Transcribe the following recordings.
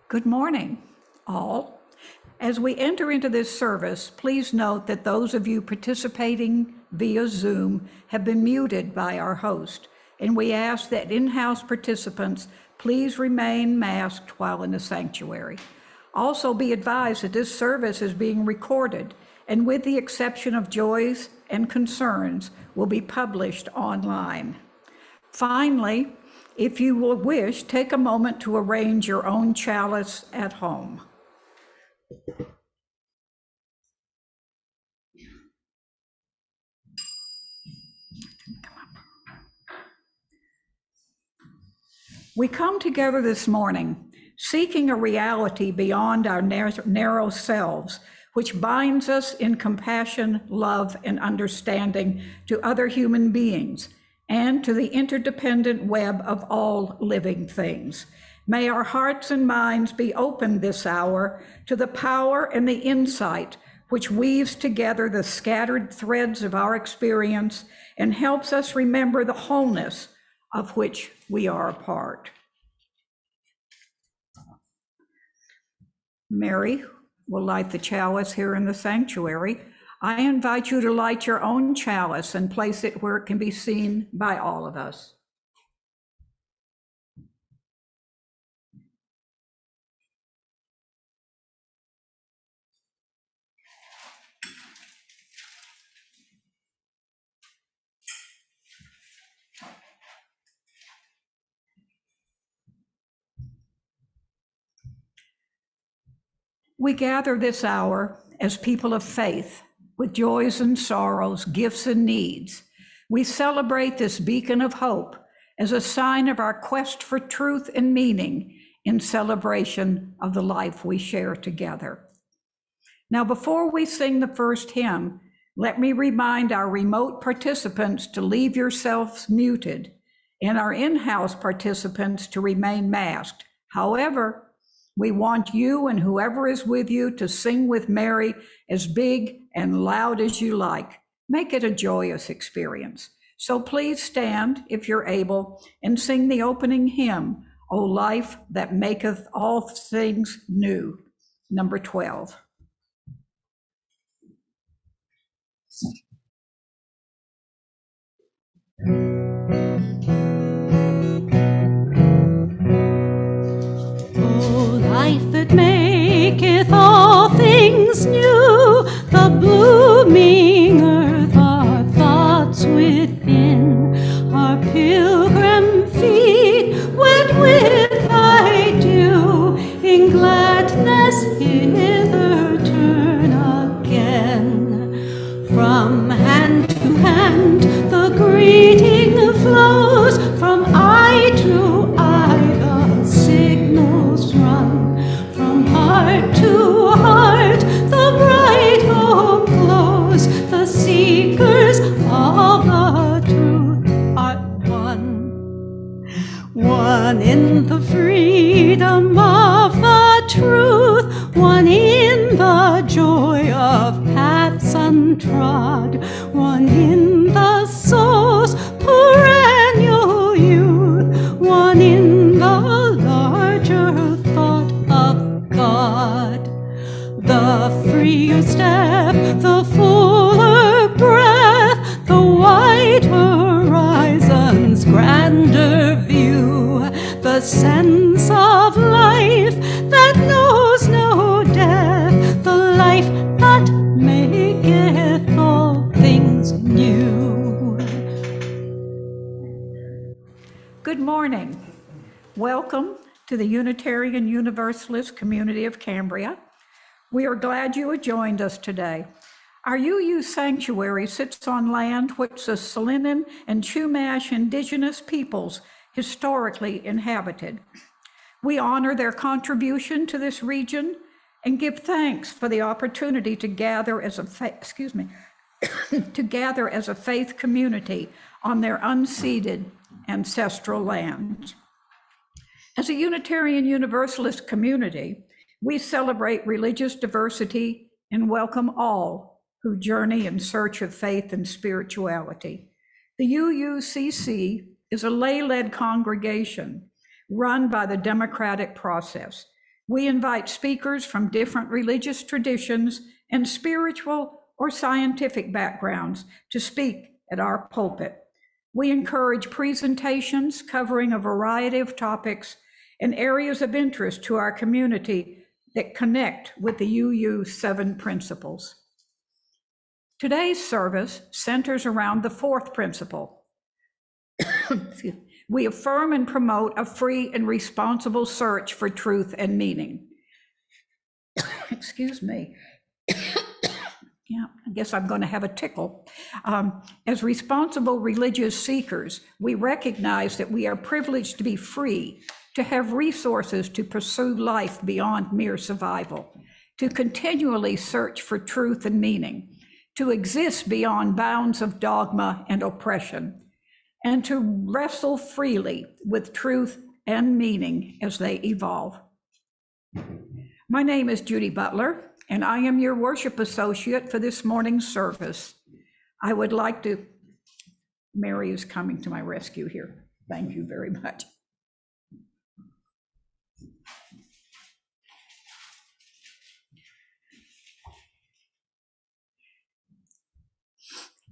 Good morning, all. As we enter into this service, please note that those of you participating via Zoom have been muted by our host, and we ask that in-house participants please remain masked while in the sanctuary. Also be advised that this service is being recorded, and with the exception of joys and concerns, will be published online. Finally, if you will wish, take a moment to arrange your own chalice at home. We come together this morning seeking a reality beyond our narrow selves, which binds us in compassion, love, and understanding to other human beings and to the interdependent web of all living things. May our hearts and minds be open this hour to the power and the insight which weaves together the scattered threads of our experience and helps us remember the wholeness of which we are a part. Mary will light the chalice here in the sanctuary. I invite you to light your own chalice and place it where it can be seen by all of us. We gather this hour as people of faith, with joys and sorrows, gifts and needs. We celebrate this beacon of hope as a sign of our quest for truth and meaning in celebration of the life we share together. Now, before we sing the first hymn, let me remind our remote participants to leave yourselves muted and our in-house participants to remain masked. However, we want you and whoever is with you to sing with Mary as big and loud as you like. Make it a joyous experience. So please stand, if you're able, and sing the opening hymn, O Life That Maketh All Things New, number 12. Life that maketh all things new, the blooming earth, our thoughts within, our pilgrim feet wet with thy dew, in gladness hither turn again. From hand to hand the greeting flows, from eye to eye the signals run, from heart to heart the bright hope glows, the seekers of the truth are one. One in the freedom of the truth, one in the joy of paths untrod, one in the soul's perennial youth, one in the larger thought of God. The freer step, the fuller breath, the wide horizon's grander view, the sense of life that knows no death, the life that maketh all things new. Good morning. Welcome to the Unitarian Universalist community of Cambria. We are glad you have joined us today. Our UU Sanctuary sits on land which the Salinan and Chumash indigenous peoples historically inhabited. We honor their contribution to this region and give thanks for the opportunity to gather as a faith community on their unceded ancestral lands. As a Unitarian Universalist community, we celebrate religious diversity and welcome all who journey in search of faith and spirituality. The UUCC is a lay-led congregation run by the democratic process. We invite speakers from different religious traditions and spiritual or scientific backgrounds to speak at our pulpit. We encourage presentations covering a variety of topics and areas of interest to our community that connect with the UU 7 principles. Today's service centers around the fourth principle. We affirm and promote a free and responsible search for truth and meaning. Excuse me. Yeah, I guess I'm going to have a tickle. As responsible religious seekers, we recognize that we are privileged to be free, to have resources to pursue life beyond mere survival, to continually search for truth and meaning, to exist beyond bounds of dogma and oppression, and to wrestle freely with truth and meaning as they evolve. My name is Judy Butler, and I am your worship associate for this morning's service. I would like to, Mary is coming to my rescue here. Thank you very much.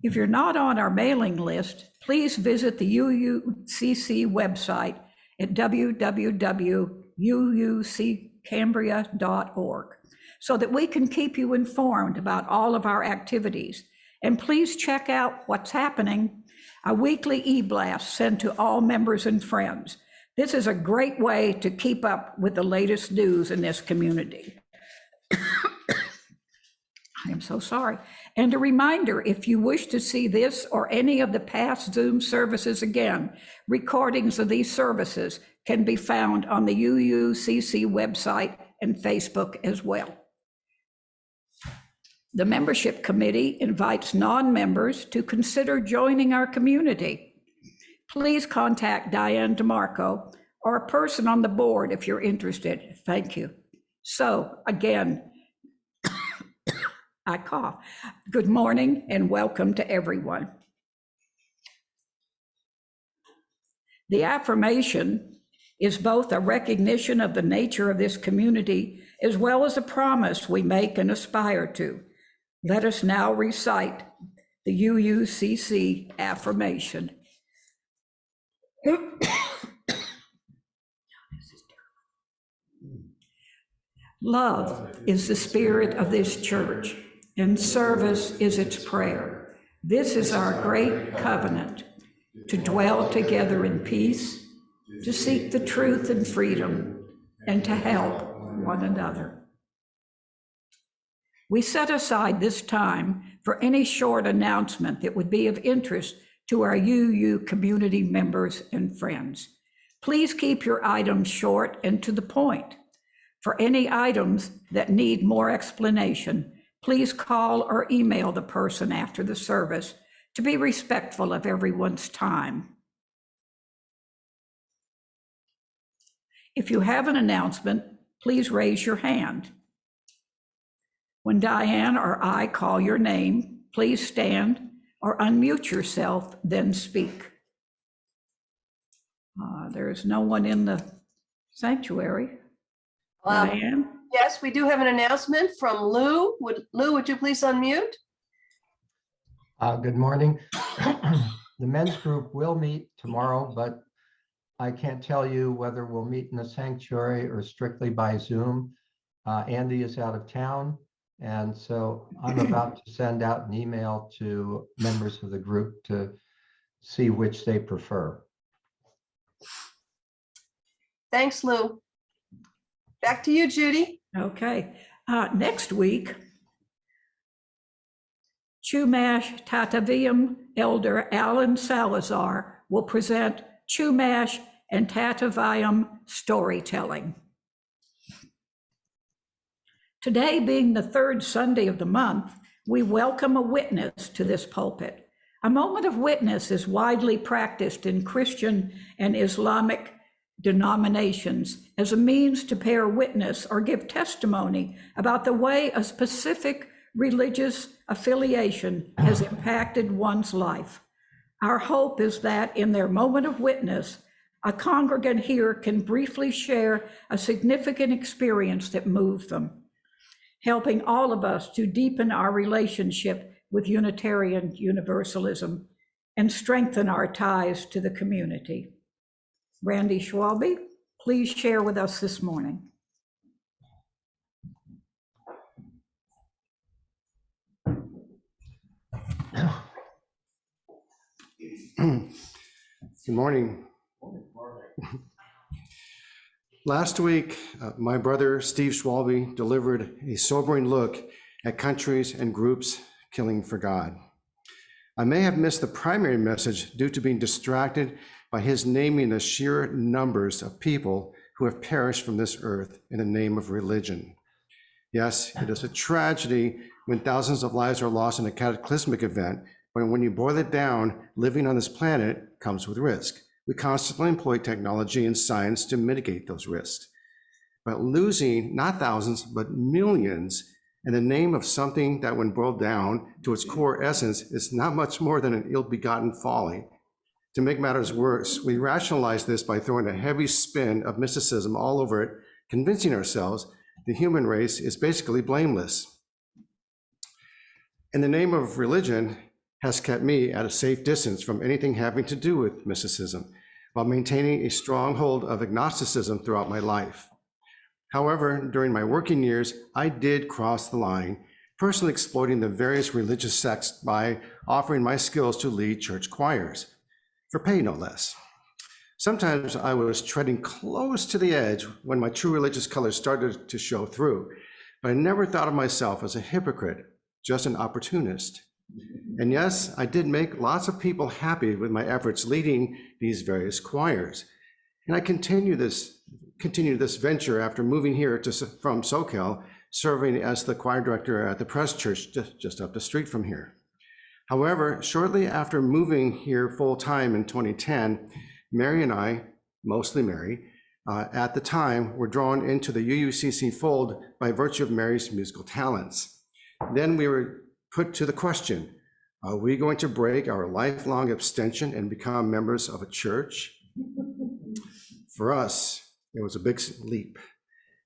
If you're not on our mailing list, please visit the UUCC website at www.uuccambria.org so that we can keep you informed about all of our activities. And please check out what's happening, a weekly e-blast sent to all members and friends. This is a great way to keep up with the latest news in this community. I am so sorry. And a reminder, if you wish to see this or any of the past Zoom services again, recordings of these services can be found on the UUCC website and Facebook as well. The membership committee invites non-members to consider joining our community. Please contact Diane DeMarco or a person on the board if you're interested. Thank you. So again, I cough. Good morning and welcome to everyone. The affirmation is both a recognition of the nature of this community as well as a promise we make and aspire to. Let us now recite the UUCC affirmation. Love is the spirit of this church, and service is its prayer. This is our great covenant, to dwell together in peace, to seek the truth and freedom, and to help one another. We set aside this time for any short announcement that would be of interest to our UU community members and friends. Please keep your items short and to the point. For any items that need more explanation, please call or email the person after the service to be respectful of everyone's time. If you have an announcement, please raise your hand. When Diane or I call your name, please stand or unmute yourself, then speak. There is no one in the sanctuary. Diane? Yes, we do have an announcement from Lou. Lou, would you please unmute? Good morning. The men's group will meet tomorrow, but I can't tell you whether we'll meet in the sanctuary or strictly by Zoom. Andy is out of town, and so I'm about to send out an email to members of the group to see which they prefer. Thanks, Lou. Back to you, Judy. Okay, next week, Chumash Tataviam Elder Alan Salazar will present Chumash and Tataviam storytelling. Today being the third Sunday of the month, we welcome a witness to this pulpit. A moment of witness is widely practiced in Christian and Islamic denominations as a means to bear witness or give testimony about the way a specific religious affiliation has impacted one's life. Our hope is that in their moment of witness, a congregant here can briefly share a significant experience that moved them, helping all of us to deepen our relationship with Unitarian Universalism and strengthen our ties to the community. Randy Schwalbe, please share with us this morning. Good morning. Last week, my brother Steve Schwalbe delivered a sobering look at countries and groups killing for God. I may have missed the primary message due to being distracted by his naming the sheer numbers of people who have perished from this earth in the name of religion. Yes, it is a tragedy when thousands of lives are lost in a cataclysmic event, but when you boil it down, living on this planet comes with risk. We constantly employ technology and science to mitigate those risks. But losing not thousands, but millions in the name of something that, when boiled down to its core essence, is not much more than an ill-begotten folly. To make matters worse, we rationalize this by throwing a heavy spin of mysticism all over it, convincing ourselves the human race is basically blameless. In the name of religion has kept me at a safe distance from anything having to do with mysticism, while maintaining a strong hold of agnosticism throughout my life. However, during my working years, I did cross the line, personally exploiting the various religious sects by offering my skills to lead church choirs, for pay no less. Sometimes I was treading close to the edge when my true religious colors started to show through, but I never thought of myself as a hypocrite, just an opportunist. And yes, I did make lots of people happy with my efforts leading these various choirs. And I continue this venture after moving here from SoCal, serving as the choir director at the Pres Church just up the street from here. However, shortly after moving here full-time in 2010, Mary and I, mostly Mary, at the time were drawn into the UUCC fold by virtue of Mary's musical talents. Then we were put to the question, are we going to break our lifelong abstention and become members of a church? For us, it was a big leap.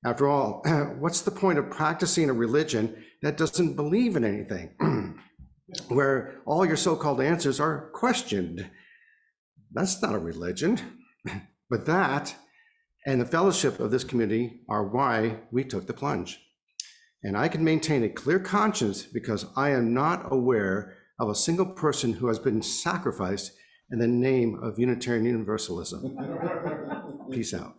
After all, what's the point of practicing a religion that doesn't believe in anything, where all your so-called answers are questioned? That's not a religion. But that and the fellowship of this community are why we took the plunge. And I can maintain a clear conscience because I am not aware of a single person who has been sacrificed in the name of Unitarian Universalism. Peace out.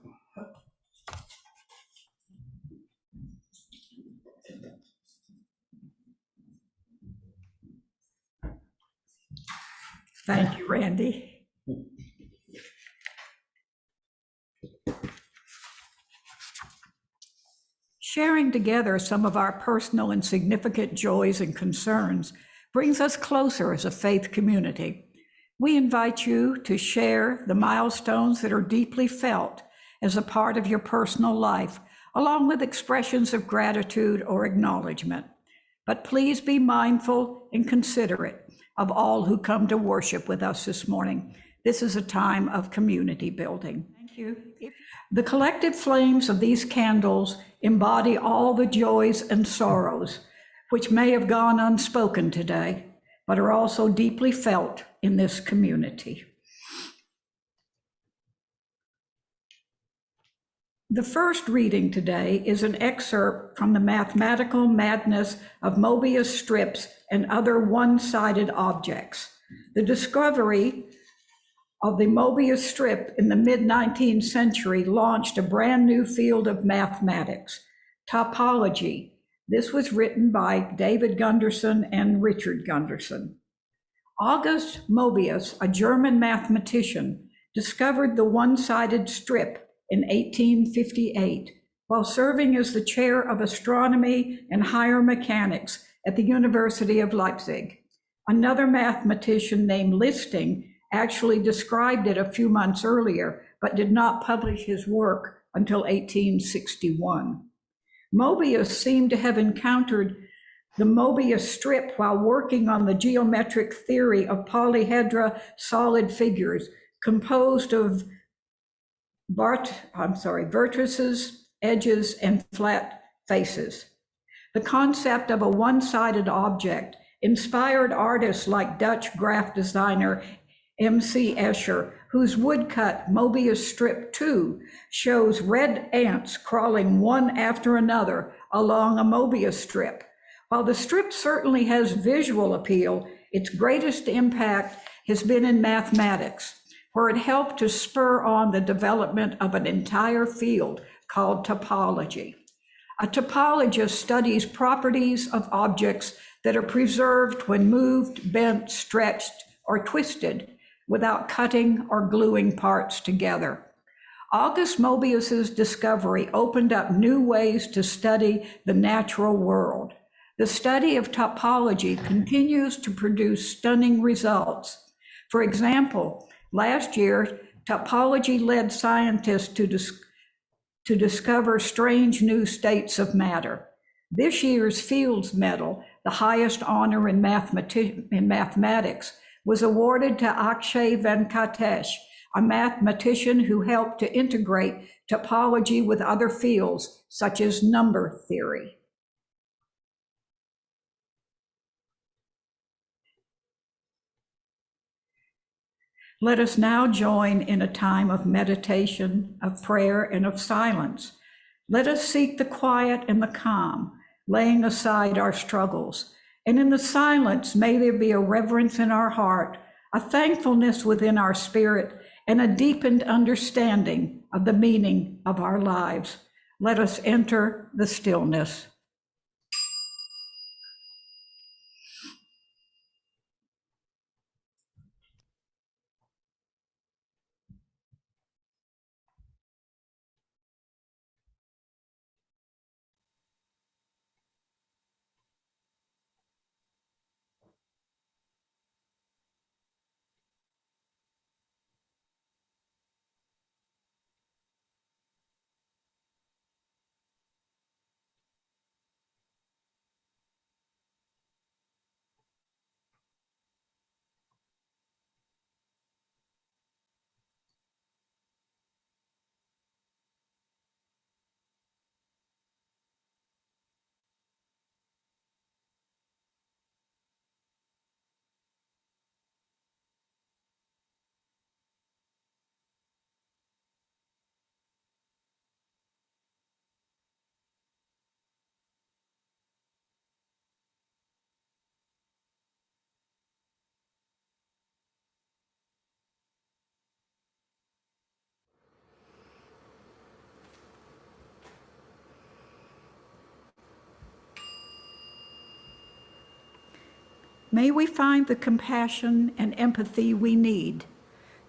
Thank you, Randy. Sharing together some of our personal and significant joys and concerns brings us closer as a faith community. We invite you to share the milestones that are deeply felt as a part of your personal life, along with expressions of gratitude or acknowledgement. But please be mindful and considerate of all who come to worship with us this morning. This is a time of community building. Thank you. The collective flames of these candles embody all the joys and sorrows which may have gone unspoken today, but are also deeply felt in this community. The first reading today is an excerpt from the Mathematical Madness of Mobius strips and other one-sided objects. The discovery of the Mobius strip in the mid-19th century launched a brand new field of mathematics, topology. This was written by David Gunderson and Richard Gunderson. August Mobius, a German mathematician, discovered the one-sided strip in 1858 while serving as the chair of astronomy and higher mechanics at the University of Leipzig. Another mathematician named Listing actually described it a few months earlier, but did not publish his work until 1861. Mobius seemed to have encountered the Mobius strip while working on the geometric theory of polyhedra solid figures composed of vertices, edges, and flat faces. The concept of a one-sided object inspired artists like Dutch graph designer M.C. Escher, whose woodcut Mobius strip 2 shows red ants crawling one after another along a Mobius strip. While the strip certainly has visual appeal, its greatest impact has been in mathematics, where it helped to spur on the development of an entire field called topology. A topologist studies properties of objects that are preserved when moved, bent, stretched, or twisted without cutting or gluing parts together. August Mobius's discovery opened up new ways to study the natural world. The study of topology continues to produce stunning results. For example, last year, topology led scientists to discover strange new states of matter. This year's Fields Medal, the highest honor in mathematics, was awarded to Akshay Venkatesh, a mathematician who helped to integrate topology with other fields, such as number theory. Let us now join in a time of meditation, of prayer, and of silence. Let us seek the quiet and the calm, laying aside our struggles. And in the silence, may there be a reverence in our heart, a thankfulness within our spirit, and a deepened understanding of the meaning of our lives. Let us enter the stillness. May we find the compassion and empathy we need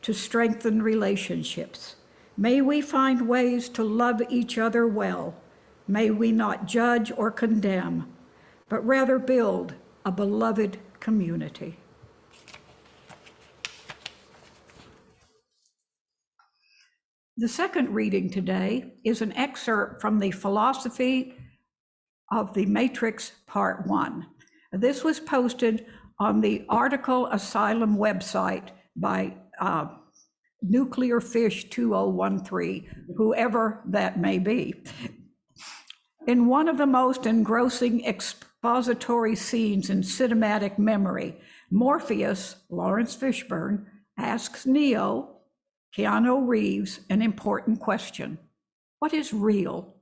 to strengthen relationships. May we find ways to love each other well. May we not judge or condemn, but rather build a beloved community. The second reading today is an excerpt from the Philosophy of the Matrix, Part 1. This was posted on the Article Asylum website by Nuclear Fish 2013, whoever that may be. In one of the most engrossing expository scenes in cinematic memory, Morpheus, Lawrence Fishburne, asks Neo, Keanu Reeves, an important question. What is real?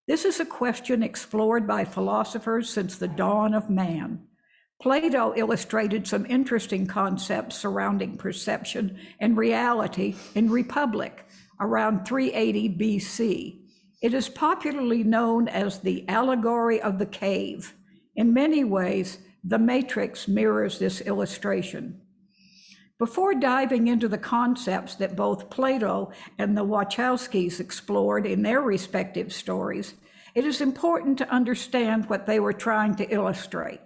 This is a question explored by philosophers since the dawn of man. Plato illustrated some interesting concepts surrounding perception and reality in Republic around 380 BC. It is popularly known as the allegory of the cave. In many ways, the Matrix mirrors this illustration. Before diving into the concepts that both Plato and the Wachowskis explored in their respective stories, it is important to understand what they were trying to illustrate.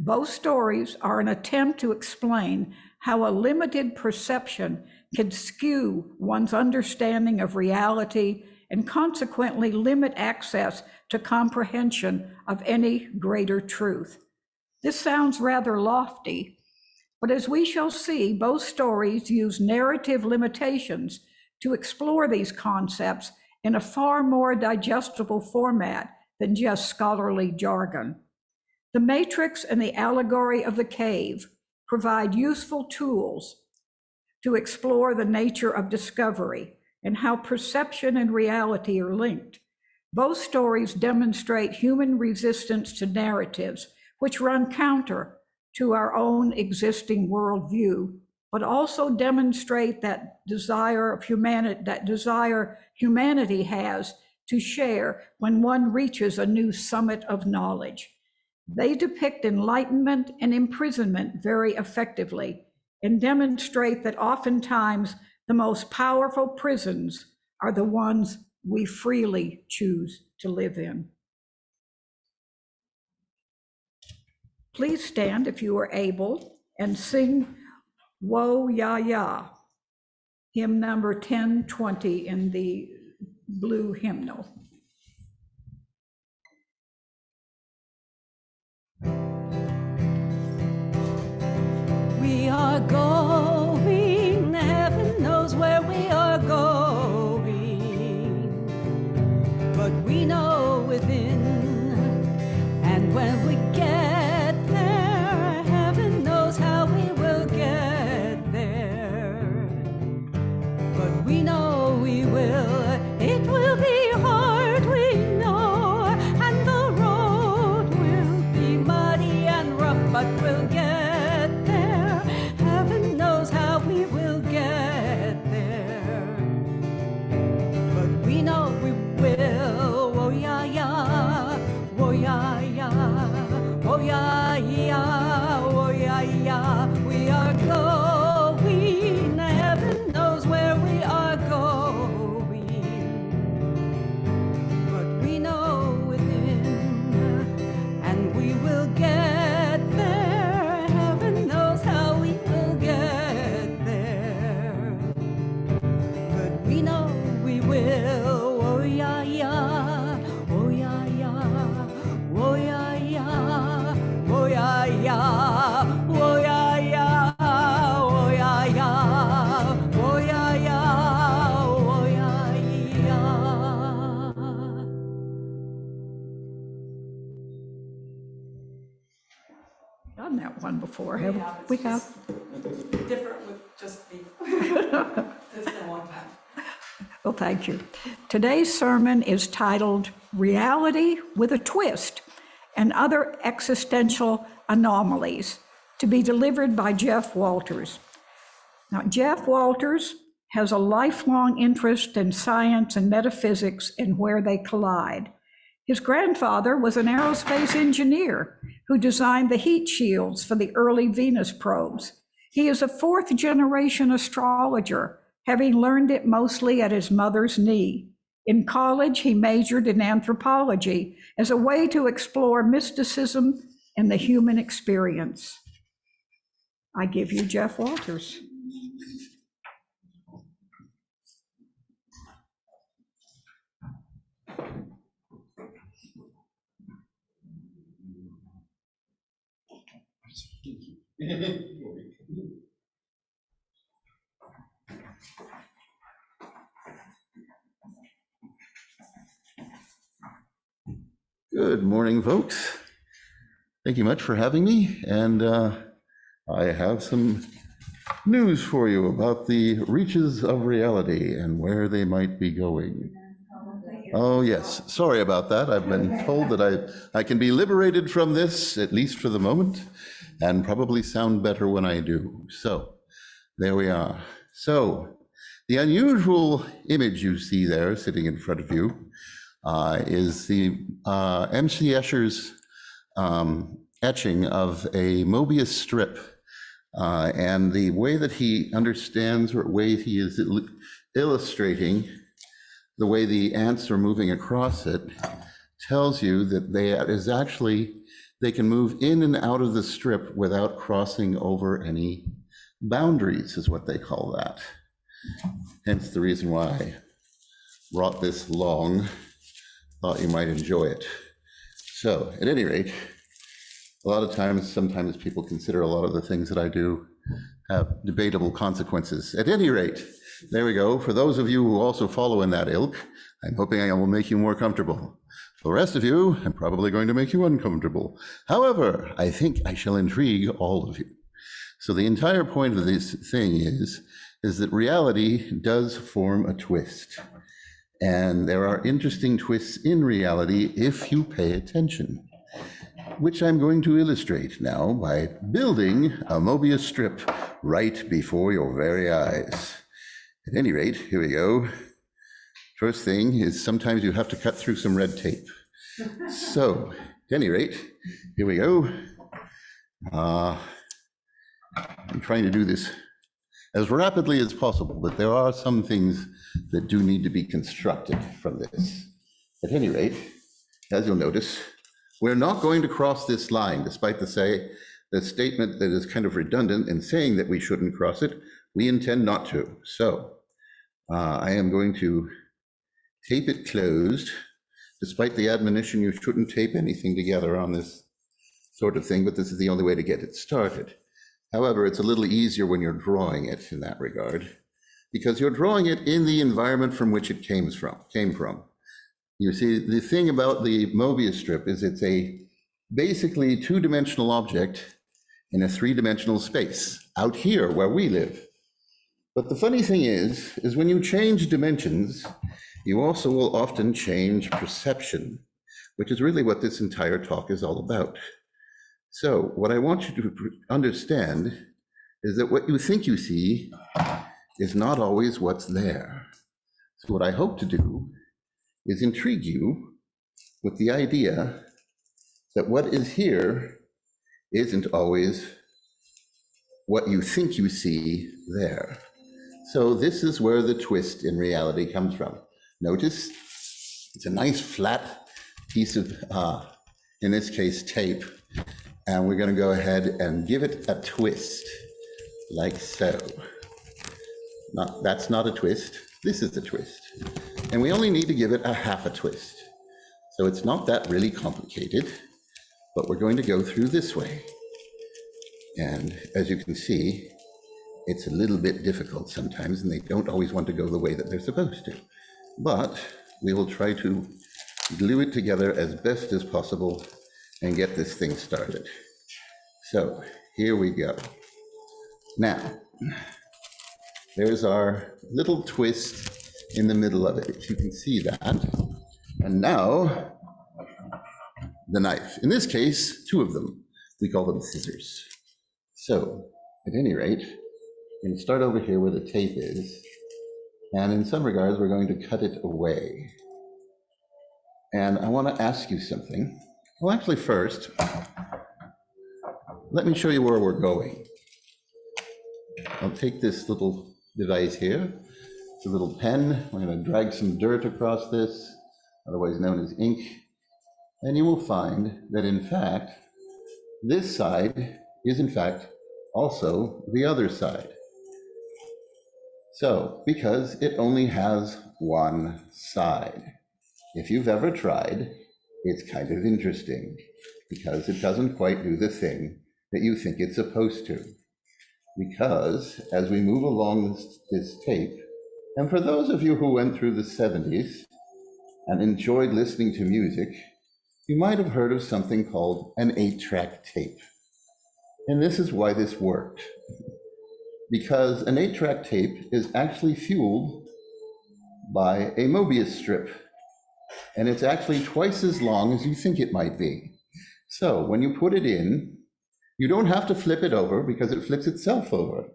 Both stories are an attempt to explain how a limited perception can skew one's understanding of reality and consequently limit access to comprehension of any greater truth. This sounds rather lofty, but as we shall see, both stories use narrative limitations to explore these concepts in a far more digestible format than just scholarly jargon. The Matrix and the allegory of the cave provide useful tools to explore the nature of discovery and how perception and reality are linked. Both stories demonstrate human resistance to narratives which run counter to our own existing worldview, but also demonstrate that desire humanity has to share when one reaches a new summit of knowledge. They depict enlightenment and imprisonment very effectively and demonstrate that oftentimes the most powerful prisons are the ones we freely choose to live in. Please stand if you are able and sing Wo Ya Ya, hymn number 1020 in the blue hymnal. We are going, heaven knows where we are going, but we know within, and when we get there, heaven knows how we will get there, but we know we will. It will be hard, we know, and the road will be muddy and rough, but we'll get oh yeah, yeah, oh yeah, yeah. We are going, heaven knows where we are going, but we know within, and we will get there. Heaven knows how we will get there, but we know we will. Oh yeah, yeah, oh yeah, yeah, oh yeah, yeah. Oh yeah, yeah, oh yeah, yeah, oh yeah, yeah, oh yeah, yeah, oh yeah, yeah. Done that one before, haven't we? Have. Different with just me. It's been a long time. Well, thank you. Today's sermon is titled Reality with a Twist and Other Existential Anomalies, to be delivered by Jeff Walters. Now, Jeff Walters has a lifelong interest in science and metaphysics and where they collide. His grandfather was an aerospace engineer who designed the heat shields for the early Venus probes. He is a fourth-generation astrologer, having learned it mostly at his mother's knee. In college, he majored in anthropology as a way to explore mysticism and the human experience. I give you Jeff Walters. Good morning, folks. Thank you much for having me. And I have some news for you about the reaches of reality and where they might be going. Oh, yes. Sorry about that. I've been told that I can be liberated from this, at least for the moment. and probably sound better when I do. So there we are. So the unusual image you see there sitting in front of you is the M.C. Escher's etching of a Mobius strip. And the way that he understands, or way he is illustrating the way the ants are moving across it, tells you that they can move in and out of the strip without crossing over any boundaries, is what they call that. Hence the reason why I brought this long. Thought you might enjoy it. So at any rate, a lot of times, sometimes people consider a lot of the things that I do have debatable consequences. At any rate, there we go. For those of you who also follow in that ilk, I'm hoping I will make you more comfortable. For the rest of you, I'm probably going to make you uncomfortable. However, I think I shall intrigue all of you. So the entire point of this thing is that reality does form a twist. And there are interesting twists in reality if you pay attention, which I'm going to illustrate now by building a Mobius strip right before your very eyes. At any rate, here we go. First thing is sometimes you have to cut through some red tape. So, at any rate, here we go. I'm trying to do this as rapidly as possible, but there are some things that do need to be constructed from this. At any rate, as you'll notice, we're not going to cross this line, despite the statement that is kind of redundant in saying that we shouldn't cross it. We intend not to. So I am going to tape it closed, despite the admonition you shouldn't tape anything together on this sort of thing, but this is the only way to get it started. However, it's a little easier when you're drawing it in that regard, because you're drawing it in the environment from which it came from. You see, the thing about the Mobius strip is it's a basically two-dimensional object in a three-dimensional space, out here where we live. But the funny thing is when you change dimensions, you also will often change perception, which is really what this entire talk is all about. So what I want you to understand is that what you think you see is not always what's there. So what I hope to do is intrigue you with the idea that what is here isn't always what you think you see there. So this is where the twist in reality comes from. Notice it's a nice flat piece of, in this case, tape, and we're going to go ahead and give it a twist, like so. That's not a twist, this is a twist. And we only need to give it a half a twist. So it's not that really complicated, but we're going to go through this way. And as you can see, it's a little bit difficult sometimes, and they don't always want to go the way that they're supposed to. But we will try to glue it together as best as possible and get this thing started. So here we go. Now, there's our little twist in the middle of it, if you can see that. And now, the knife. In this case, two of them. We call them scissors. So, at any rate, we're going to start over here where the tape is. And in some regards, we're going to cut it away. And I want to ask you something. Well, actually, first, let me show you where we're going. I'll take this little device here. It's a little pen. I'm going to drag some dirt across this, otherwise known as ink. And you will find that, in fact, this side is, in fact, also the other side. So, because it only has one side. If you've ever tried, it's kind of interesting, because it doesn't quite do the thing that you think it's supposed to. Because as we move along this tape, and for those of you who went through the 70s and enjoyed listening to music, you might have heard of something called an 8-track tape. And this is why this worked. Because an 8-track tape is actually fueled by a Mobius strip. And it's actually twice as long as you think it might be. So when you put it in, You don't have to flip it over because it flips itself over,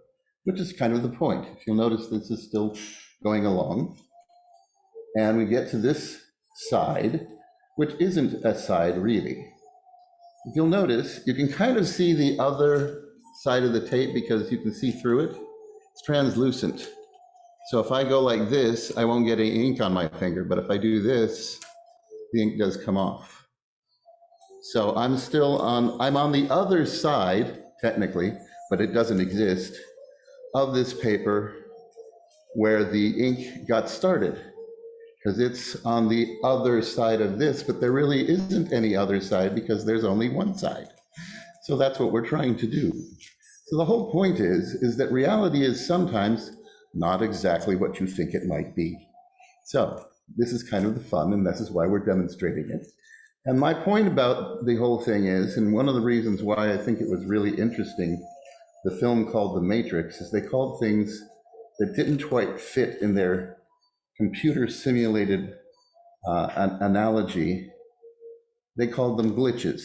which is kind of the point. If you'll notice, this is still going along. And we get to this side, which isn't a side really. If you'll notice, you can kind of see the other side of the tape because you can see through it. It's translucent. So if I go like this, I won't get any ink on my finger, but if I do this, the ink does come off. So I'm on the other side, technically, but it doesn't exist, of this paper where the ink got started, because it's on the other side of this, but there really isn't any other side because there's only one side. So that's what we're trying to do. So the whole point is that reality is sometimes not exactly what you think it might be. So this is kind of the fun, and this is why we're demonstrating it. And my point about the whole thing is, and one of the reasons why I think it was really interesting, the film called The Matrix, is they called things that didn't quite fit in their computer simulated analogy, they called them glitches.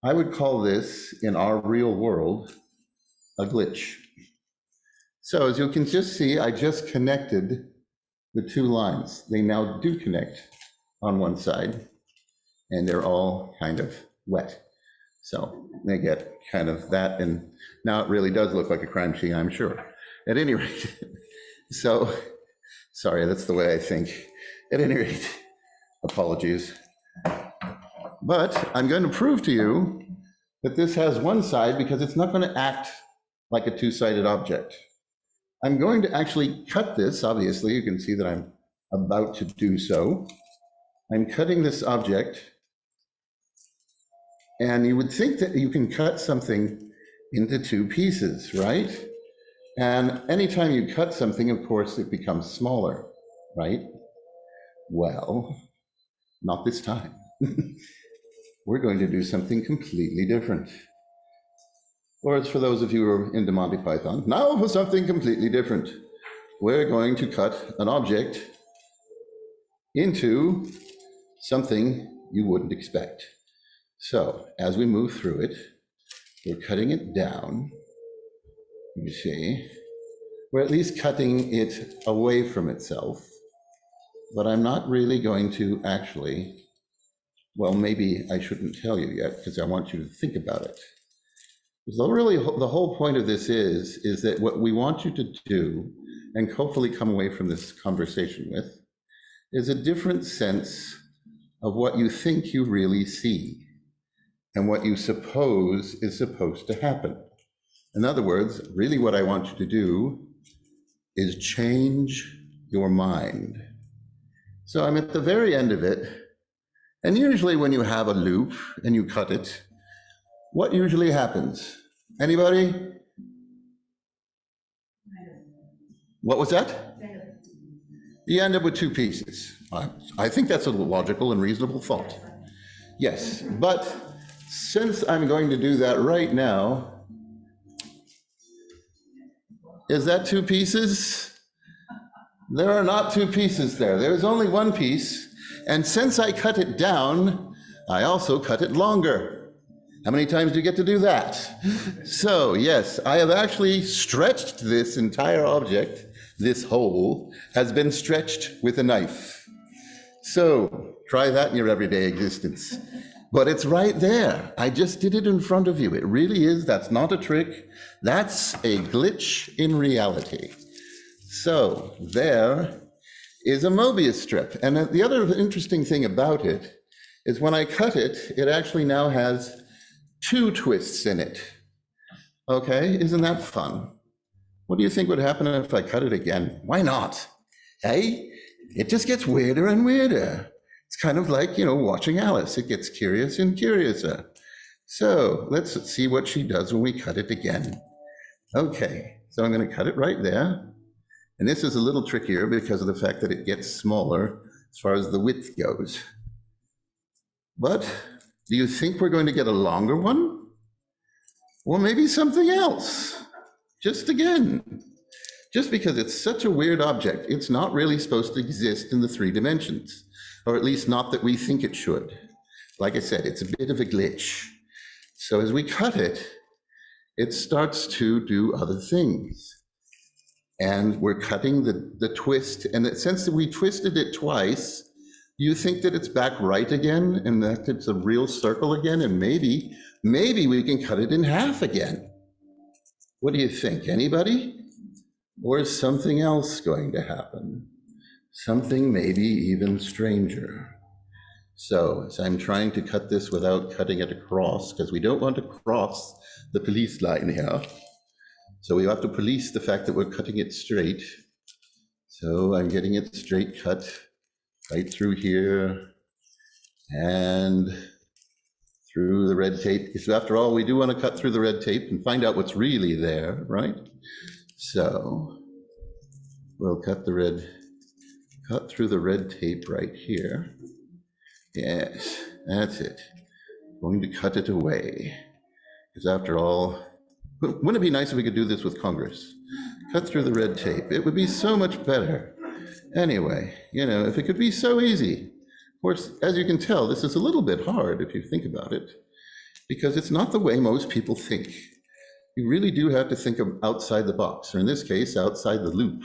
I would call this, in our real world, a glitch. So as you can just see, I just connected the two lines. They now do connect on one side, and they're all kind of wet. So they get kind of that, and now it really does look like a crime scene, I'm sure. At any rate, so, sorry, that's the way I think. At any rate, apologies. But I'm going to prove to you that this has one side because it's not going to act like a two-sided object. I'm going to actually cut this. Obviously, you can see that I'm about to do so. I'm cutting this object, and you would think that you can cut something into two pieces, right? And anytime you cut something, of course, it becomes smaller, right? Well, not this time. We're going to do something completely different. Or it's for those of you who are into Monty Python, now for something completely different. We're going to cut an object into something you wouldn't expect. So as we move through it, we're cutting it down. You see, we're at least cutting it away from itself, but I'm not really going to actually, well, maybe I shouldn't tell you yet because I want you to think about it. So really, the whole point of this is that what we want you to do, and hopefully come away from this conversation with, is a different sense of what you think you really see and what you suppose is supposed to happen. In other words, really what I want you to do is change your mind. So I'm at the very end of it, and usually when you have a loop and you cut it, what usually happens? Anybody? What was that? You end up with two pieces. I think that's a logical and reasonable thought. Yes, but since I'm going to do that right now, is that two pieces? There are not two pieces there. There's only one piece. And since I cut it down, I also cut it longer. How many times do you get to do that? So yes, I have actually stretched this entire object. This hole has been stretched with a knife. So try that in your everyday existence. But it's right there. I just did it in front of you. It really is. That's not a trick. That's a glitch in reality. So there is a Mobius strip. And the other interesting thing about it is when I cut it, it actually now has two twists in it. Okay, isn't that fun? What do you think would happen if I cut it again? Why not? Hey, it just gets weirder and weirder. It's kind of like, watching Alice. It gets curious and curiouser. So let's see what she does when we cut it again. Okay, so I'm going to cut it right there. And this is a little trickier because of the fact that it gets smaller as far as the width goes. But do you think we're going to get a longer one? Or maybe something else? Just because it's such a weird object, it's not really supposed to exist in the 3 dimensions, or at least not that we think it should. Like I said, it's a bit of a glitch. So as we cut it, it starts to do other things. And we're cutting the twist, and since we twisted it twice, you think that it's back right again, and that it's a real circle again, and maybe we can cut it in half again. What do you think, anybody? Or is something else going to happen? Something maybe even stranger. So as I'm trying to cut this without cutting it across, because we don't want to cross the police line here. So we have to police the fact that we're cutting it straight. So I'm getting it straight cut right through here and through the red tape. Because after all, we do want to cut through the red tape and find out what's really there, right? So we'll cut through the red tape right here. Yes, that's it. Going to cut it away. Because after all, wouldn't it be nice if we could do this with Congress? Cut through the red tape. It would be so much better. Anyway, you know, if it could be so easy. Of course, as you can tell, this is a little bit hard if you think about it, because it's not the way most people think. You really do have to think of outside the box, or in this case, outside the loop.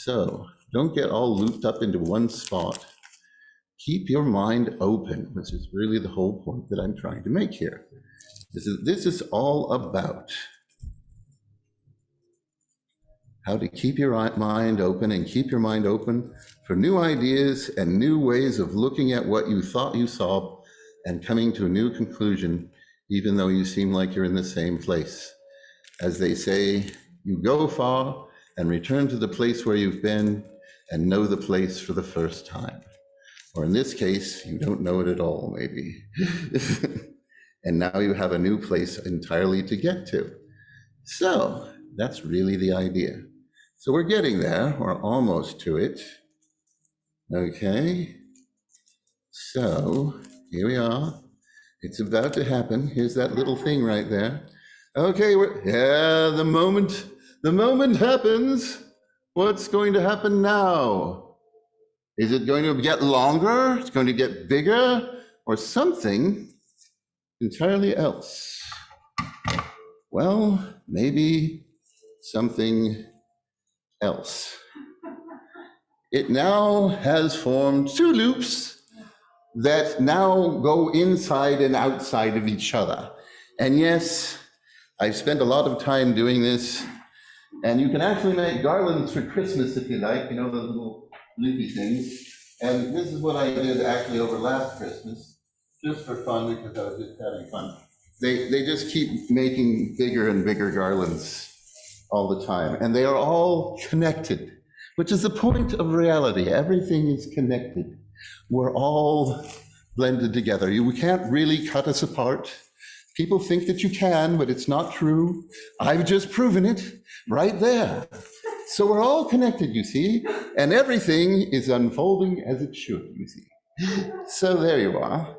So don't get all looped up into one spot. Keep your mind open, which is really the whole point that I'm trying to make here. This is all about how to keep your mind open and keep your mind open for new ideas and new ways of looking at what you thought you saw and coming to a new conclusion, even though you seem like you're in the same place. As they say, you go far and return to the place where you've been and know the place for the first time. Or in this case, you don't know it at all, maybe. And now you have a new place entirely to get to. So that's really the idea. So we're getting there, we're almost to it. Okay, so here we are. It's about to happen. Here's that little thing right there. Okay, the moment happens. What's going to happen now? Is it going to get longer? It's going to get bigger, or something entirely else? Well, maybe something else. It now has formed two loops that now go inside and outside of each other. And yes, I've spent a lot of time doing this, and you can actually make garlands for Christmas if you like, you know, the little loopy things. And this is what I did actually over last Christmas, just for fun, because I was just having fun. They just keep making bigger and bigger garlands all the time, and they are all connected, which is the point of reality. Everything is connected. We're all blended together. We can't really cut us apart. People think that you can, but it's not true. I've just proven it right there. So we're all connected, you see, and everything is unfolding as it should, you see. So there you are.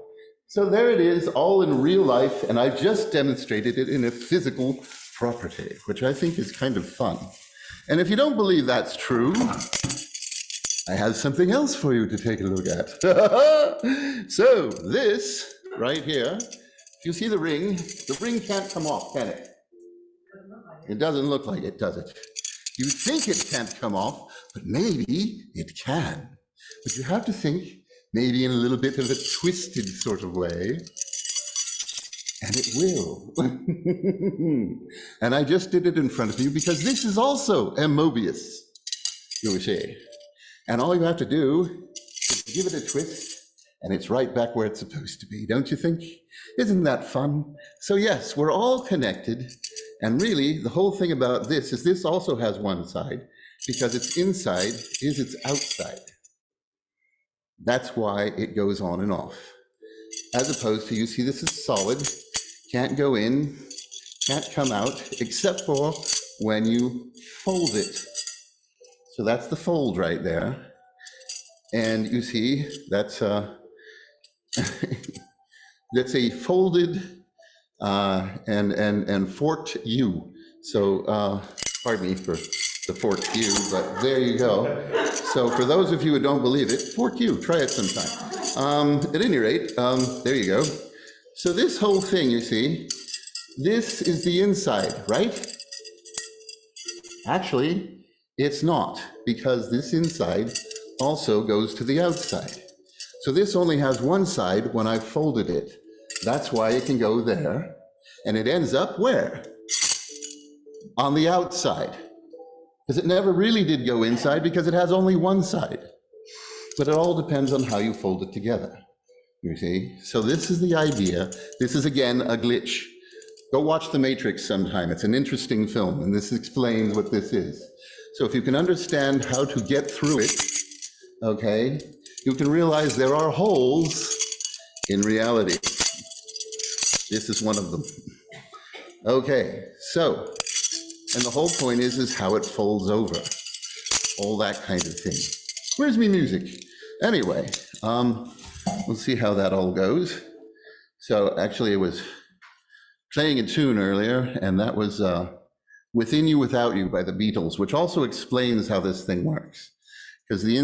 So there it is, all in real life, and I've just demonstrated it in a physical property, which I think is kind of fun. And if you don't believe that's true, I have something else for you to take a look at. So this right here, if you see the ring can't come off, can it? It doesn't look like it, does it? You think it can't come off, but maybe it can. But you have to think maybe in a little bit of a twisted sort of way, and it will. And I just did it in front of you because this is also a Mobius, you see. And all you have to do is give it a twist, and it's right back where it's supposed to be, don't you think? Isn't that fun? So yes, we're all connected, and really the whole thing about this is this also has one side, because its inside is its outside. That's why it goes on and off. As opposed to, you see, this is solid, can't go in, can't come out, except for when you fold it. So that's the fold right there. And you see, that's that's a folded and forked U. So, pardon me for the forked U, but there you go. So for those of you who don't believe it, fork U, try it sometime. At any rate, there you go. So this whole thing, you see, this is the inside, right? Actually, it's not, because this inside also goes to the outside. So this only has one side when I've folded it. That's why it can go there. And it ends up where? On the outside. Because it never really did go inside because it has only one side. But it all depends on how you fold it together. You see? So this is the idea. This is, again, a glitch. Go watch The Matrix sometime. It's an interesting film, and this explains what this is. So if you can understand how to get through it, okay, you can realize there are holes in reality. This is one of them. Okay, so, and the whole point is how it folds over. All that kind of thing. Where's me music? Anyway, we'll see how that all goes. So actually, it was playing a tune earlier, and that was Within You, Without You by the Beatles, which also explains how this thing works. Because the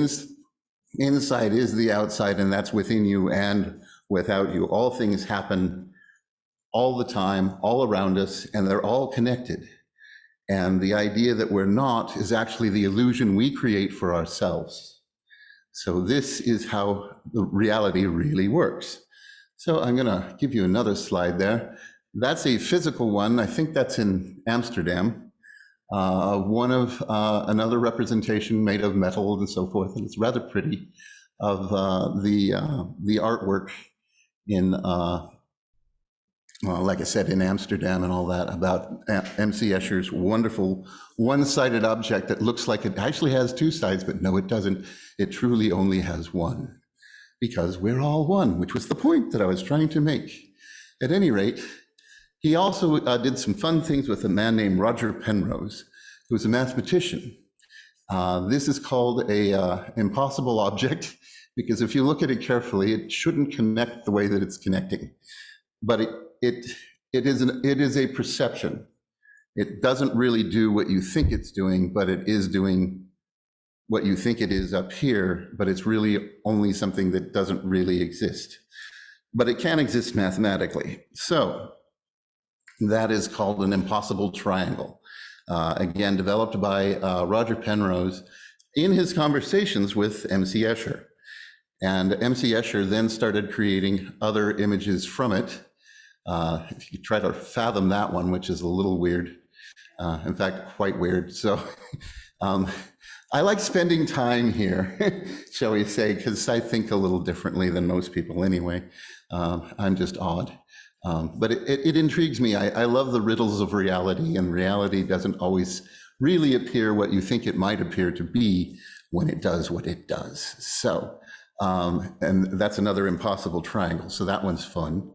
inside is the outside, and that's within you and without you. All things happen all the time, all around us, and they're all connected. And the idea that we're not is actually the illusion we create for ourselves. So this is how the reality really works. So I'm gonna give you another slide there. That's a physical one. I think that's in Amsterdam. One of another representation made of metal and so forth, and it's rather pretty, of the artwork in, well, like I said, in Amsterdam and all that, about M.C. Escher's wonderful one-sided object that looks like it actually has two sides, but no, it doesn't. It truly only has one, because we're all one, which was the point that I was trying to make. At any rate, he also did some fun things with a man named Roger Penrose, who was a mathematician. This is called a impossible object, because if you look at it carefully, it shouldn't connect the way that it's connecting. But it is a perception. It doesn't really do what you think it's doing, but it is doing what you think it is up here, but it's really only something that doesn't really exist. But it can exist mathematically. So that is called an impossible triangle. Again, developed by Roger Penrose in his conversations with M.C. Escher. And M.C. Escher then started creating other images from it. If you try to fathom that one, which is a little weird, in fact, quite weird. So I like spending time here, shall we say, because I think a little differently than most people anyway. I'm just odd. But it intrigues me. I love the riddles of reality, and reality doesn't always really appear what you think it might appear to be when it does what it does. So, and that's another impossible triangle. So that one's fun.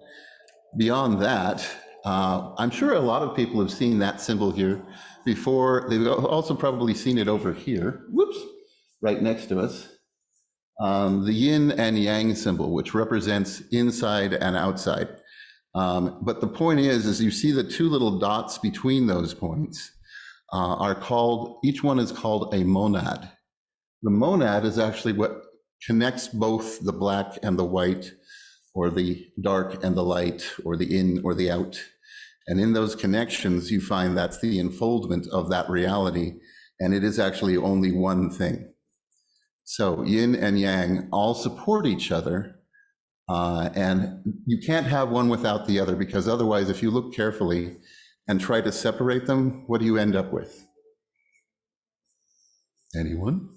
Beyond that, I'm sure a lot of people have seen that symbol here before. They've also probably seen it over here, whoops, right next to us. The yin and yang symbol, which represents inside and outside. But the point is you see the two little dots between those points are called, each one is called a monad. The monad is actually what connects both the black and the white, or the dark and the light, or the in or the out. And in those connections, you find that's the unfoldment of that reality, and it is actually only one thing. So yin and yang all support each other, and you can't have one without the other, because otherwise, if you look carefully and try to separate them, what do you end up with? Anyone?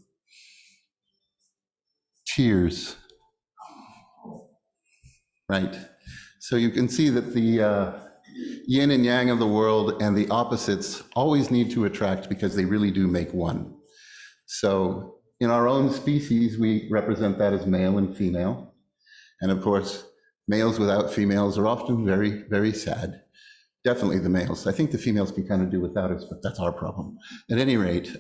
Tears. Right. So you can see that the yin and yang of the world and the opposites always need to attract, because they really do make one. So in our own species, we represent that as male and female. And of course, males without females are often very, very sad. Definitely the males. I think the females can kind of do without us, but that's our problem. At any rate,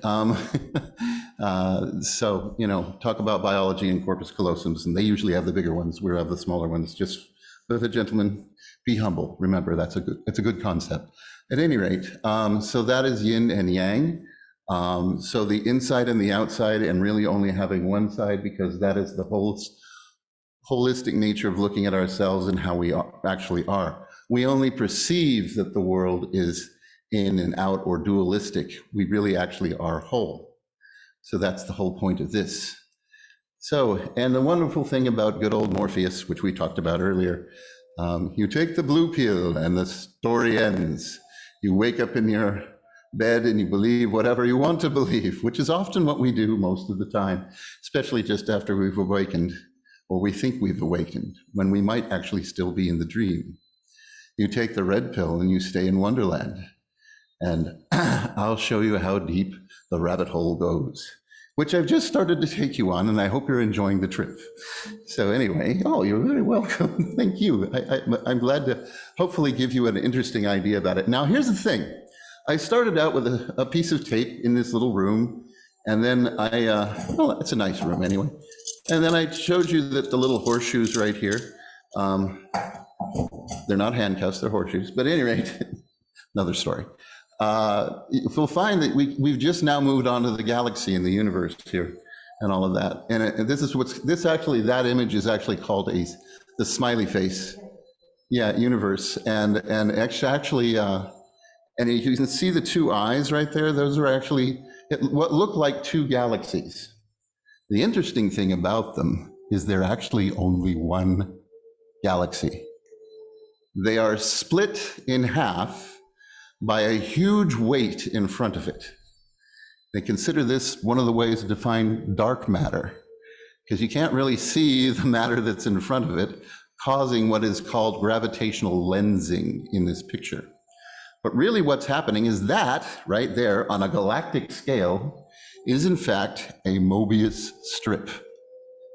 so, you know, talk about biology and corpus callosums, and they usually have the bigger ones. We have the smaller ones. Just with a gentleman, be humble. Remember, it's a good concept. At any rate, so that is yin and yang. So the inside and the outside, and really only having one side, because that is the holistic nature of looking at ourselves and how we actually are. We only perceive that the world is in and out or dualistic. We really actually are whole. So that's the whole point of this. So, and the wonderful thing about good old Morpheus, which we talked about earlier, you take the blue pill and the story ends. You wake up in your bed and you believe whatever you want to believe, which is often what we do most of the time, especially just after we've awakened, or we think we've awakened, when we might actually still be in the dream. You take the red pill and you stay in Wonderland. And I'll show you how deep the rabbit hole goes, which I've just started to take you on, and I hope you're enjoying the trip. So anyway, oh, you're very welcome. Thank you. I'm glad to hopefully give you an interesting idea about it. Now, here's the thing. I started out with a piece of tape in this little room, and then well, it's a nice room anyway. And then I showed you that the little horseshoes right here, they're not handcuffs, they're horseshoes. But at any rate, another story. You'll find that we've just now moved on to the galaxy and the universe here and all of that. And this is that image is actually called the smiley face. Yeah, universe. And actually, and you can see the two eyes right there. Those are actually what look like two galaxies. The interesting thing about them is they're actually only one galaxy. They are split in half by a huge weight in front of it. They consider this one of the ways to define dark matter, because you can't really see the matter that's in front of it, causing what is called gravitational lensing in this picture. But really what's happening is that right there on a galactic scale is in fact a Mobius strip.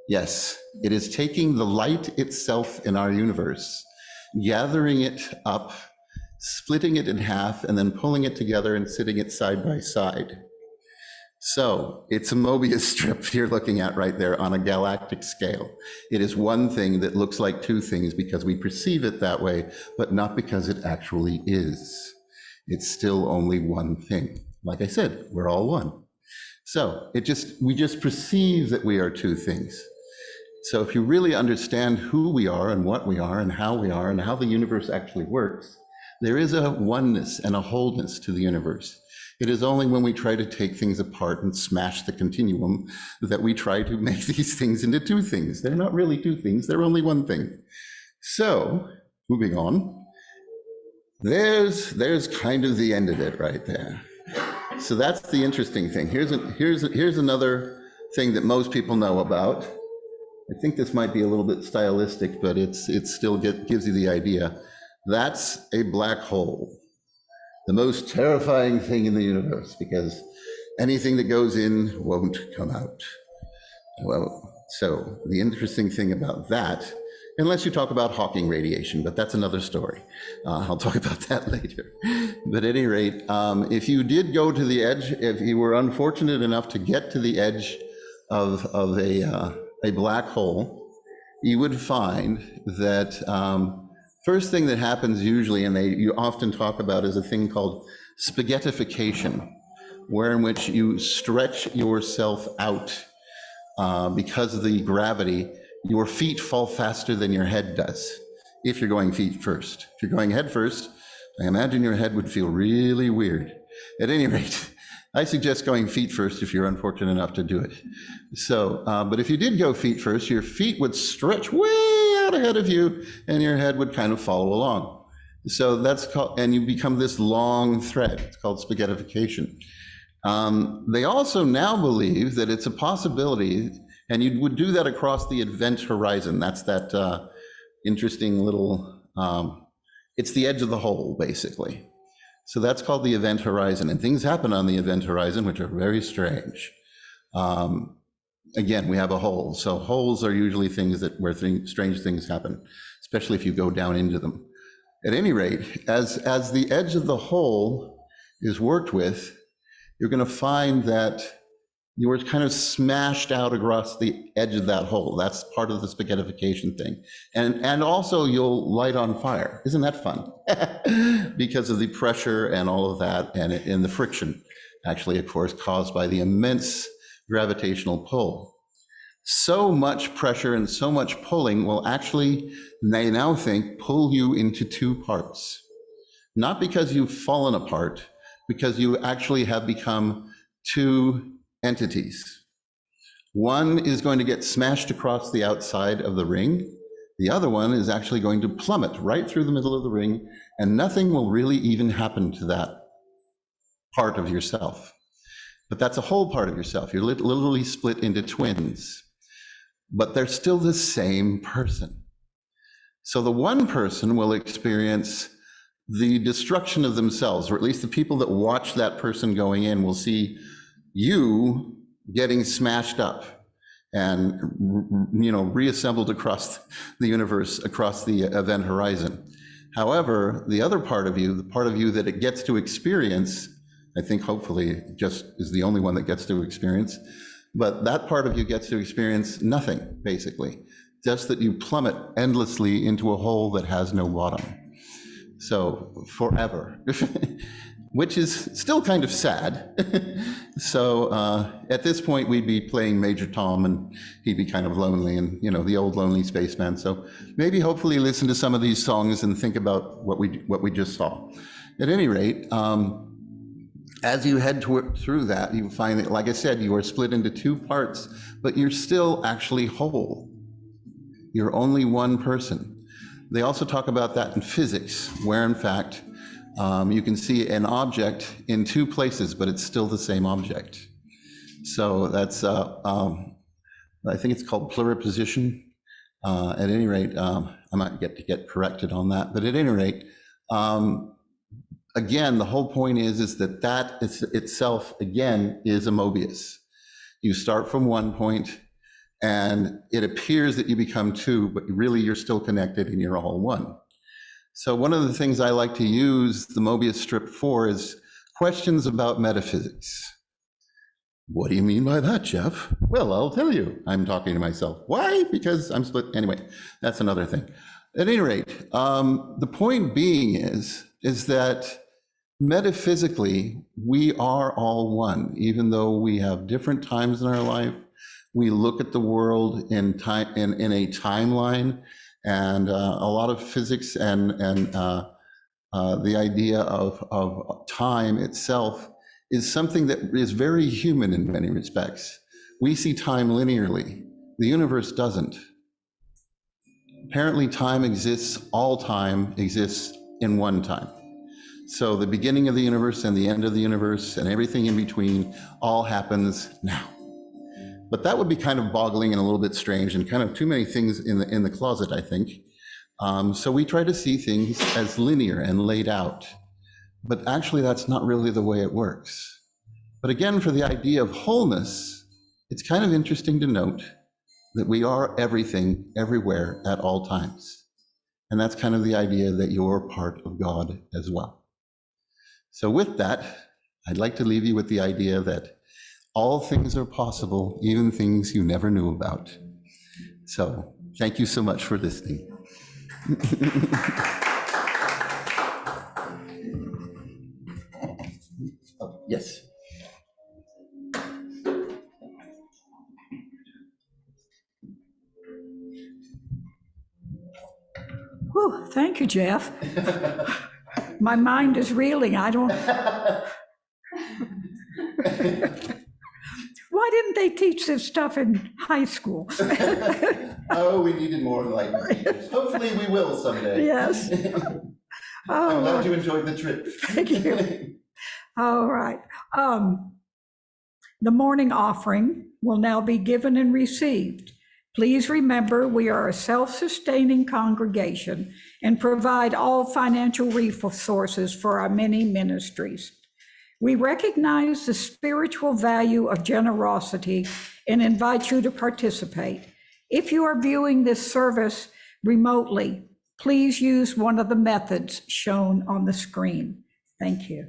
Yes, it is taking the light itself in our universe, gathering it up, splitting it in half, and then pulling it together and sitting it side by side. So it's a Mobius strip you're looking at right there on a galactic scale. It is one thing that looks like two things because we perceive it that way, but not because it actually is. It's still only one thing. Like I said, we're all one. So we just perceive that we are two things. So if you really understand who we are and what we are and how the universe actually works, there is a oneness and a wholeness to the universe. It is only when we try to take things apart and smash the continuum that we try to make these things into two things. They're not really two things, they're only one thing. So, moving on, there's kind of the end of it right there. So that's the interesting thing. Here's another thing that most people know about. I think this might be a little bit stylistic, but it still gives you the idea. That's a black hole, the most terrifying thing in the universe, because anything that goes in won't come out. Well, so the interesting thing about that, unless you talk about Hawking radiation, but that's another story. I'll talk about that later. But at any rate, if you did go to the edge, if you were unfortunate enough to get to the edge of a black hole, you would find that first thing that happens usually, and you often talk about, is a thing called spaghettification, where in which you stretch yourself out because of the gravity. Your feet fall faster than your head does if you're going feet first. If you're going head first, I imagine your head would feel really weird. At any rate, I suggest going feet first if you're unfortunate enough to do it. So, but if you did go feet first, your feet would stretch way out ahead of you and your head would kind of follow along. So that's called, and you become this long thread. It's called spaghettification. They also now believe that it's a possibility, and you would do that across the event horizon. That's that interesting little, it's the edge of the hole, basically. So that's called the event horizon, and things happen on the event horizon which are very strange. Again, we have a hole. So holes are usually things where strange things happen, especially if you go down into them. At any rate, as the edge of the hole is worked with, you're going to find that you were kind of smashed out across the edge of that hole. That's part of the spaghettification thing. And also you'll light on fire. Isn't that fun? Because of the pressure and all of that, and the friction, actually, of course, caused by the immense gravitational pull. So much pressure and so much pulling will actually, they now think, pull you into two parts. Not because you've fallen apart, because you actually have become two entities. One is going to get smashed across the outside of the ring. The other one is actually going to plummet right through the middle of the ring, and nothing will really even happen to that part of yourself. But that's a whole part of yourself. You're literally split into twins, but they're still the same person. So the one person will experience the destruction of themselves, or at least the people that watch that person going in will see you getting smashed up and, you know, reassembled across the universe, across the event horizon. However, the other part of you, the part of you that it gets to experience, I think hopefully just is the only one that gets to experience, but that part of you gets to experience nothing, basically, just that you plummet endlessly into a hole that has no bottom. So forever, which is still kind of sad. So at this point, we'd be playing Major Tom, and he'd be kind of lonely, and, you know, the old lonely spaceman. So maybe hopefully listen to some of these songs and think about what we just saw. At any rate, as you head through that, you find that, like I said, you are split into two parts, but you're still actually whole. You're only one person. They also talk about that in physics, where in fact, you can see an object in two places, but it's still the same object. So that's, I think it's called pluriposition. At any rate, I might get corrected on that, but at any rate, again, the whole point is that that itself, again, is a Mobius. You start from one point, and it appears that you become two, but really you're still connected and you're all one. So one of the things I like to use the Mobius strip for is questions about metaphysics. What do you mean by that, Jeff? Well, I'll tell you. I'm talking to myself. Why? Because I'm split. Anyway, that's another thing. At any rate, the point being is that metaphysically, we are all one, even though we have different times in our life. We look at the world in time, in a timeline, and a lot of physics and the idea of time itself is something that is very human in many respects. We see time linearly. The universe doesn't. Apparently, time exists, all time exists in one time. So the beginning of the universe and the end of the universe and everything in between all happens now. But that would be kind of boggling and a little bit strange and kind of too many things in the closet, I think. So we try to see things as linear and laid out. But actually, that's not really the way it works. But again, for the idea of wholeness, it's kind of interesting to note that we are everything, everywhere, at all times. And that's kind of the idea that you're part of God as well. So with that, I'd like to leave you with the idea that all things are possible, even things you never knew about. So thank you so much for listening. Oh, yes. Whew, thank you, Jeff. My mind is reeling. I don't. Why didn't they teach this stuff in high school? Oh, we needed more enlightenment teachers. Hopefully we will someday. Yes. I'm Oh, glad you enjoyed the trip. thank you. All right. The morning offering will now be given and received. Please remember, we are a self-sustaining congregation and provide all financial resources for our many ministries. We recognize the spiritual value of generosity and invite you to participate. If you are viewing this service remotely, please use one of the methods shown on the screen. Thank you.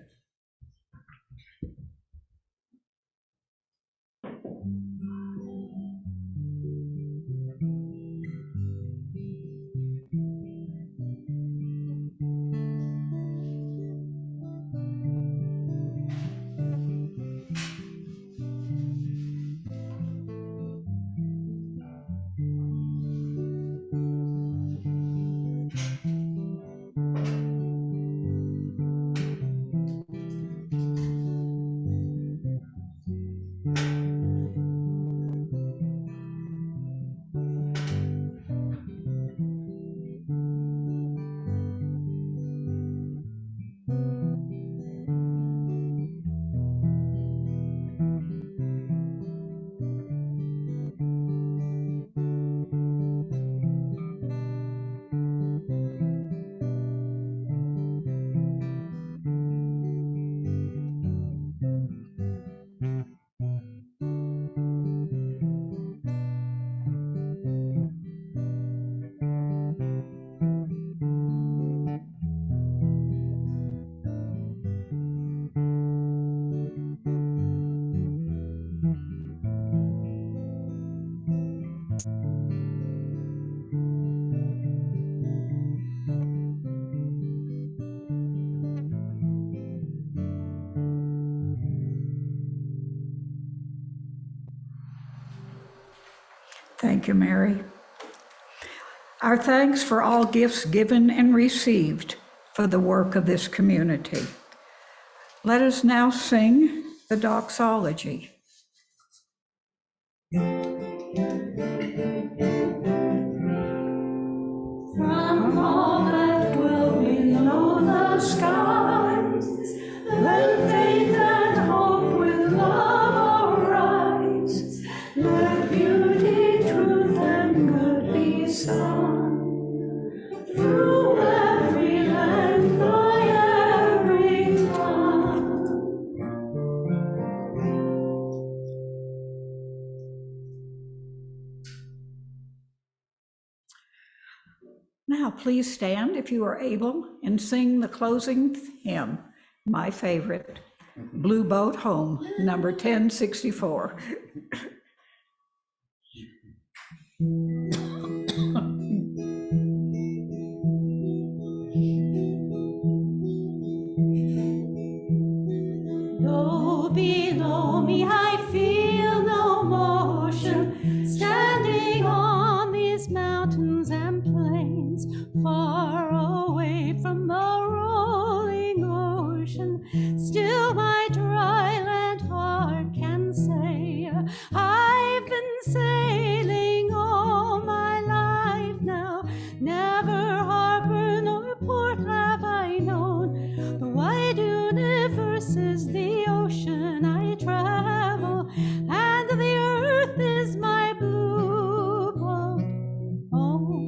Thank you, Mary. Our thanks for all gifts given and received for the work of this community. Let us now sing the doxology. From all that dwell below the skies, let faith and hope with love arise. Let beauty, truth, and good be sung through every land, by every tongue. Now, please stand if you are able and sing the closing hymn, my favorite, Blue Boat Home, number 1064. Though below me I feel no motion, standing on these mountains and plains, far away from the rolling ocean, still my dry land heart can say, I've been sailing all my life now, never harbor nor port have I known. The wide universe is the ocean I travel, and the earth is my blue boat home.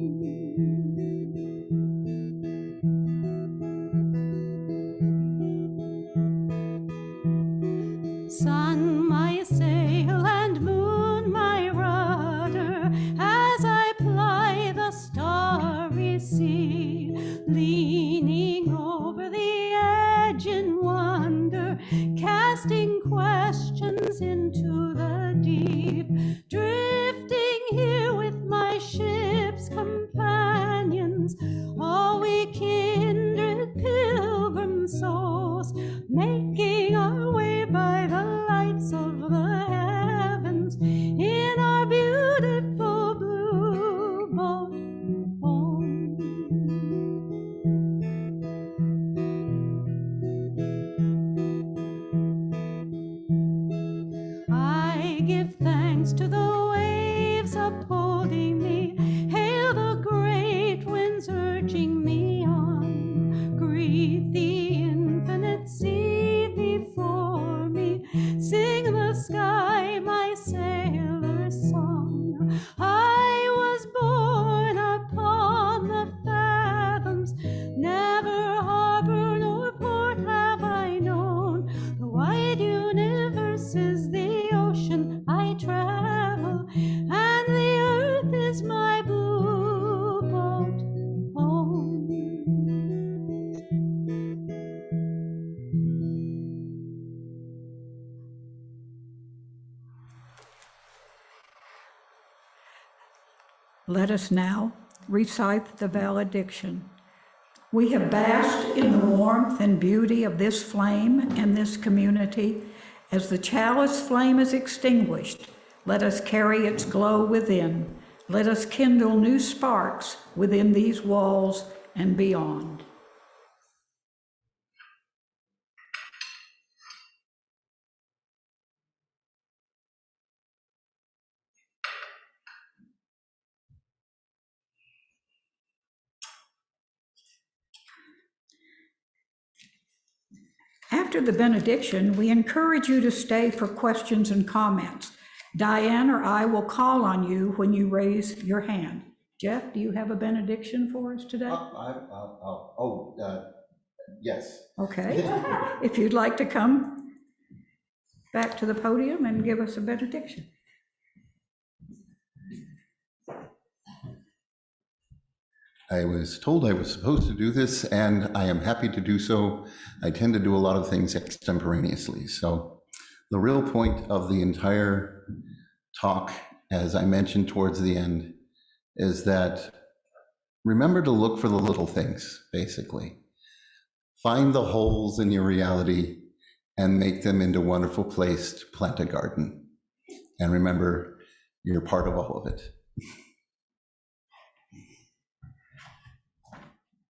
Sun, my sail, and moon, my rudder, as I ply the starry sea, leaning over the edge in wonder, casting questions into the deep, drifting here with my ship's companions, all we kindred pilgrim souls, making our way by the lights of the heavens in our beautiful blue boat home. I give thanks to the waves upholding me, hail the great winds urging me on, greet the infinite sea before me, sing the sky my sailor's song. I was born upon the fathoms, never harbor nor port have I known. The wide universe is the ocean I travel, and the earth is my blue boat home. Let us now recite the valediction. We have basked in the warmth and beauty of this flame and this community. As the chalice flame is extinguished, let us carry its glow within. Let us kindle new sparks within these walls and beyond. After the benediction, we encourage you to stay for questions and comments. Diane or I will call on you when you raise your hand. Jeff, do you have a benediction for us today? Yes. Okay. If you'd like to come back to the podium and give us a benediction. I was told I was supposed to do this, and I am happy to do so. I tend to do a lot of things extemporaneously. So the real point of the entire talk, as I mentioned towards the end, is that remember to look for the little things, basically. Find the holes in your reality and make them into a wonderful place to plant a garden. And remember, you're part of all of it.